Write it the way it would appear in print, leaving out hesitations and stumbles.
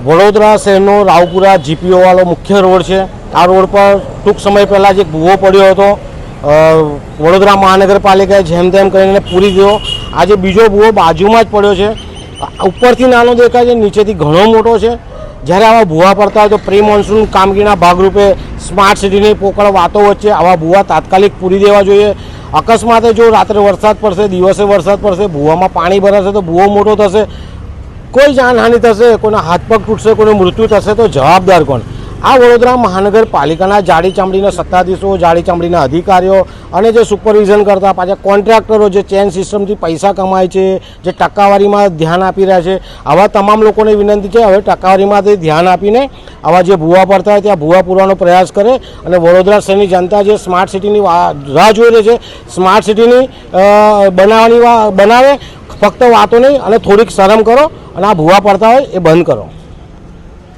વડોદરા શહેરનો રાવપુરા જીપીઓ વાળો મુખ્ય રોડ છે। આ રોડ પર ટૂંક સમય પહેલાં જ એક ભૂવો પડ્યો હતો। વડોદરા મહાનગરપાલિકાએ જેમ તેમ કરીને પૂરી દીધો। આજે બીજો ભૂવો બાજુમાં જ પડ્યો છે। ઉપરથી નાનો દેખાય છે, નીચેથી ઘણો મોટો છે। જ્યારે આવા ભૂવા પડતા હોય તો પ્રી મોન્સૂન કામગીરીના ભાગરૂપે સ્માર્ટ સિટીની પોકળ વાતો વચ્ચે આવા ભૂવા તાત્કાલિક પૂરી દેવા જોઈએ। અકસ્માતે જો રાત્રે વરસાદ પડશે, દિવસે વરસાદ પડશે, ભૂવામાં પાણી ભરાશે તો ભૂવો મોટો થશે, કોઈ જાનહાનિ થશે, કોઈના હાથ પગ તૂટશે, કોઈનું મૃત્યુ થશે તો જવાબદાર કોણ? આ વડોદરા મહાનગરપાલિકાના જાડી ચામડીના સત્તાધીશો, જાડી ચામડીના અધિકારીઓ અને જે સુપરવિઝન કરતા પાછા કોન્ટ્રાક્ટરો જે ચેન સિસ્ટમથી પૈસા કમાય છે, જે ટકાવારીમાં ધ્યાન આપી રહ્યા છે, આવા તમામ લોકોને વિનંતી છે હવે ટકાવારીમાંથી ધ્યાન આપીને આવા જે ભૂવા પડતા હોય ત્યાં ભૂવા પૂરવાનો પ્રયાસ કરે અને વડોદરા શહેરની જનતા જે સ્માર્ટ સિટીની રાહ જોઈ રહી છે, સ્માર્ટ સિટીની બનાવે, ફક્ત વાતો નહીં અને થોડીક શરમ કરો અને આ ભૂવા પડતા હોય એ બંધ કરો।